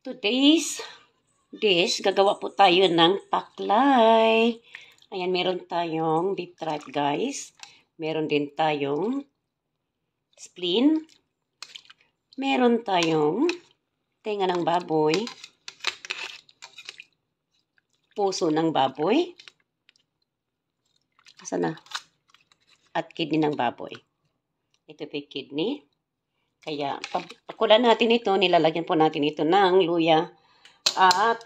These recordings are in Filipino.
Today's dish, gagawa po tayo ng paklay. Ayan, meron tayong beef tripe, guys. Meron din tayong spleen. Meron tayong tenga ng baboy. Puso ng baboy. Asa na? At kidney ng baboy. Ito po yung kidney. Kaya, pakulan natin ito, nilalagyan po natin ito ng luya at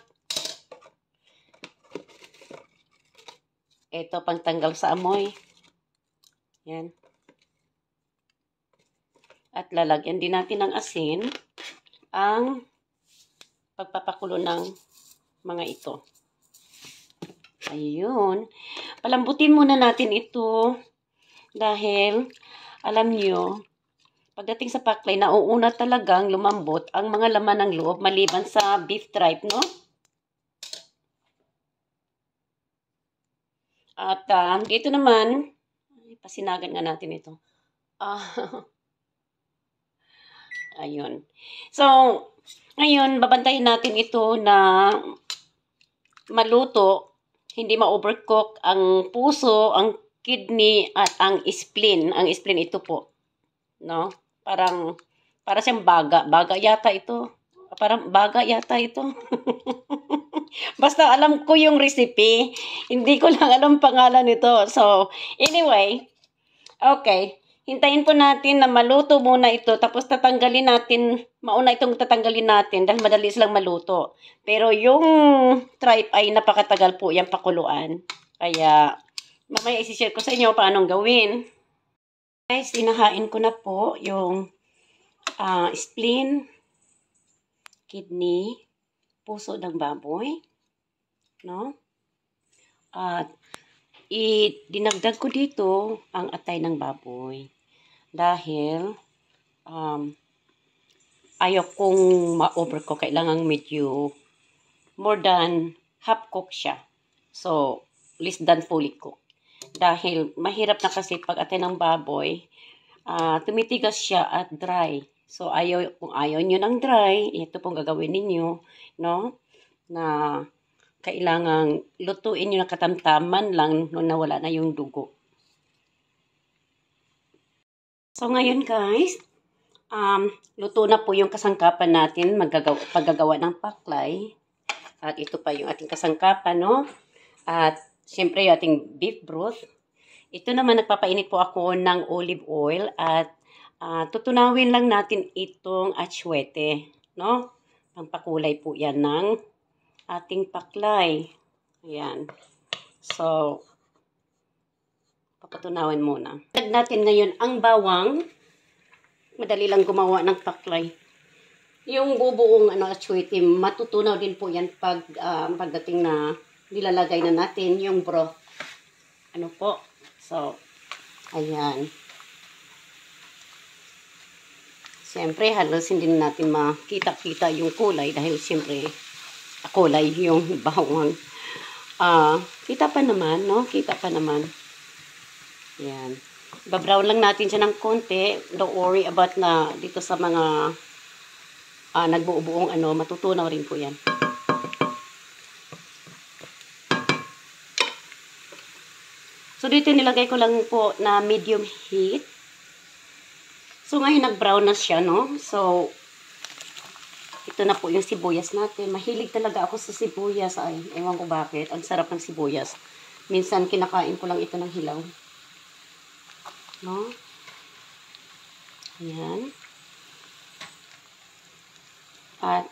ito pangtanggal sa amoy. Yan. At lalagyan din natin ng asin ang pagpapakulo ng mga ito. Ayun. Palambutin muna natin ito dahil alam nyo, pagdating sa paklay, nauuna talagang lumambot ang mga laman ng loob maliban sa beef tripe, no? At dito naman, pasinagan nga natin ito. Ayun. So, ngayon, babantayin natin ito na maluto, hindi ma-overcook ang puso, ang kidney, at ang spleen. Ang spleen ito po, no? Para siyang baga. Baga yata ito. Parang baga yata ito. Basta alam ko yung recipe. Hindi ko lang alam pangalan nito. So, anyway. Okay. Hintayin po natin na maluto muna ito. Tapos tatanggalin natin. Mauna itong tatanggalin natin dahil madali silang maluto. Pero yung tripe ay napakatagal po yung pakuluan. Kaya, mamaya isi-share ko sa inyo paano gawin. Guys, inahain ko na po yung spleen, kidney, puso ng baboy, no? At dinagdag ko dito ang atay ng baboy dahil ayaw kong ma-overcook. Kailangan medyo more than half cook siya. So, less than fully cook. Dahil mahirap na kasi pag atay ng baboy, tumitigas siya at dry. So, kung ayaw nyo ng dry, ito pong gagawin ninyo, no? Na kailangang lutuin nyo na katamtaman lang nung nawala na yung dugo. So, ngayon guys, luto na po yung kasangkapan natin paggagawa ng paklay. At ito pa yung ating kasangkapan, no? At siyempre, yung ating beef broth. Ito naman, nagpapainit po ako ng olive oil at tutunawin lang natin itong atsuete, no? Pangpakulay po yan ng ating paklay. Ayan. So, papatunawin muna. Add natin ngayon ang bawang. Madali lang gumawa ng paklay. Yung bubuong atsuete, matutunaw din po yan pagdating na nilalagay na natin yung broth. Ano po? So, ayan. Siyempre, halos hindi natin makita-kita yung kulay dahil siyempre, kulay yung bawang. Kita pa naman, no? Kita pa naman. Ayan. Babrown lang natin siya ng konti. Don't worry about na dito sa mga nagbubuong matutunaw rin po yan. So, dito nilagay ko lang po na medium heat. So, ngayon nag-brown na siya, no? So, ito na po yung sibuyas natin. Mahilig talaga ako sa sibuyas. Ay, ewan ko bakit. Ang sarap ng sibuyas. Minsan, kinakain ko lang ito ng hilaw. No? Ayan. At,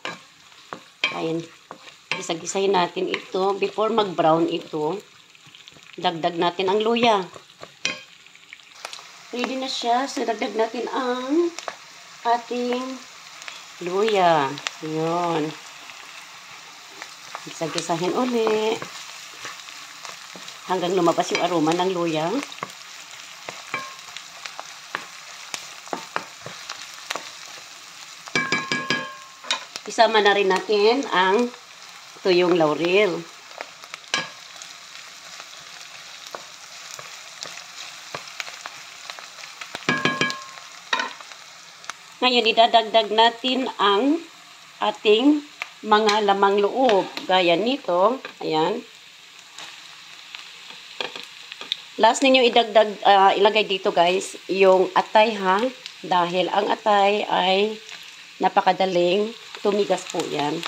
ayan. Gisa-gisahin natin ito. Before mag-brown ito, dagdag natin ang luya. Ready na siya. So, dagdag natin ang ating luya. Ayan. Gisa-gisahin uli. Hanggang lumabas yung aroma ng luya. Isama na rin natin ang tuyong laurel. Ngayon, idadagdag natin ang ating mga lamang loob. Gaya nito. Ayan. Last ninyo idagdag, ilagay dito guys, yung atay ha. Dahil ang atay ay napakadaling tumigas po yan.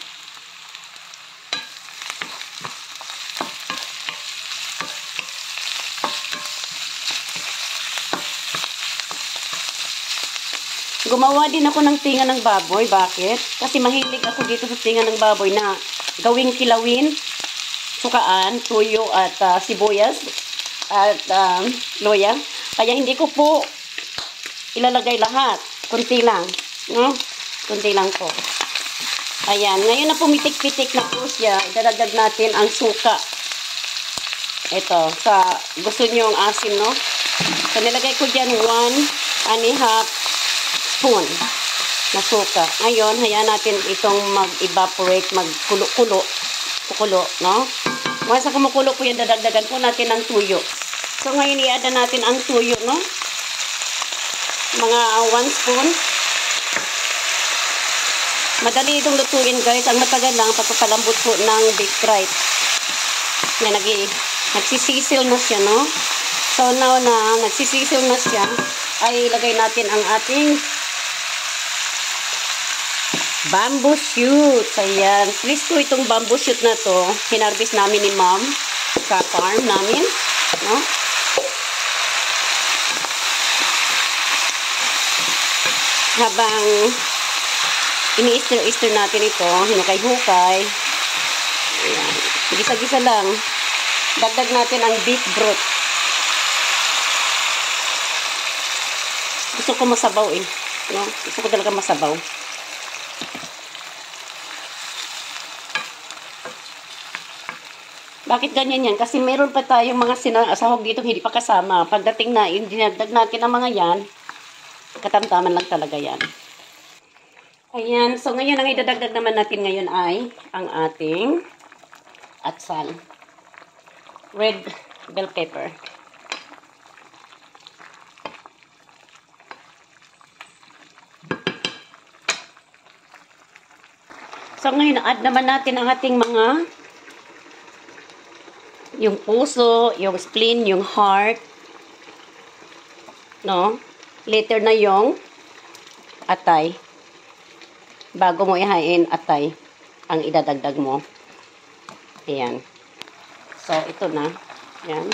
Gumawa din ako ng tinga ng baboy. Bakit? Kasi mahilig ako dito sa tinga ng baboy na gawing kilawin, sukaan, tuyo at sibuyas at loya. Kaya hindi ko po ilalagay lahat. Kunti lang. No? Kunti lang po. Ayan. Ngayon na pumitik-pitik na po siya, idadagdag natin ang suka. Ito. Sa gusto nyo ang asim, no? So, nilagay ko dyan 1.5 spoon na suka. Ngayon, hayaan natin itong mag-evaporate, magkulo-kulo. Kukulo, no? Once na kumukulo po yan, dadagdagan po natin ang tuyo. So, ngayon, i-add natin ang tuyo, no? Mga 1 spoon. Madali itong lutuin, guys. Ang matagal lang, pagpapalambot po ng baked rice. Yan, nagsisisil na siya, no? So, now na nagsisisil na siya, ay ilagay natin ang ating bamboo shoot. Ayan. Presko itong bamboo shoot na to. Hinarvest namin ni ma'am sa farm namin. No? Habang ini-easter natin ito, hinukay-hukay. Ayan. Gisa-gisa lang. Dagdag natin ang beef broth. Gusto ko masabaw eh. No? Gusto ko talaga masabaw. Bakit ganyan yan? Kasi meron pa tayong mga sinasahog dito hindi pa kasama. Pagdating na, dinagdag natin ang mga yan, katamtaman lang talaga yan. Ayan. So, ngayon, ang idadagdag naman natin ngayon ay ang ating atsal. Red bell pepper. So, ngayon, add naman natin ang ating mga yung puso, yung spleen, yung heart. No? Later na yung atay. Bago mo ihain atay, ang idadagdag mo. Ayan. So, ito na. Ayan.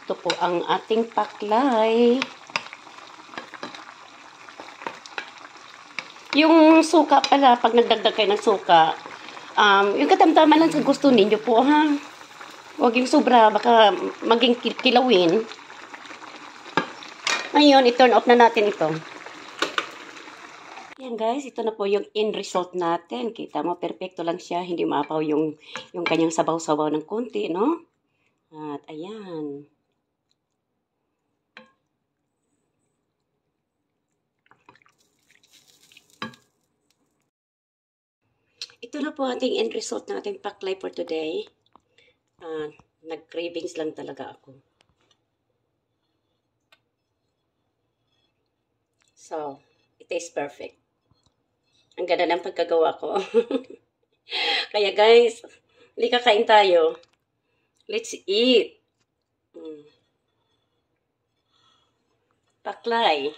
Ito po ang ating paklay. Yung suka pala, pag nagdagdag kayo ng suka, yung katamtaman lang sa gusto ninyo po, ha? Huwag yung sobra, baka maging kilawin. Ngayon, i-turn off na natin ito. Yan guys, ito na po yung end result natin. Kita mo, perfecto lang siya. Hindi maapaw yung kanyang sabaw-sabaw ng konti, no? At ayan. Ito na po ating end result ng ating paklay for today. Nag-cravings lang talaga ako. So, it tastes perfect. Ang ganda ng pagkagawa ko. Kaya guys, halika kain tayo. Let's eat. Paklay.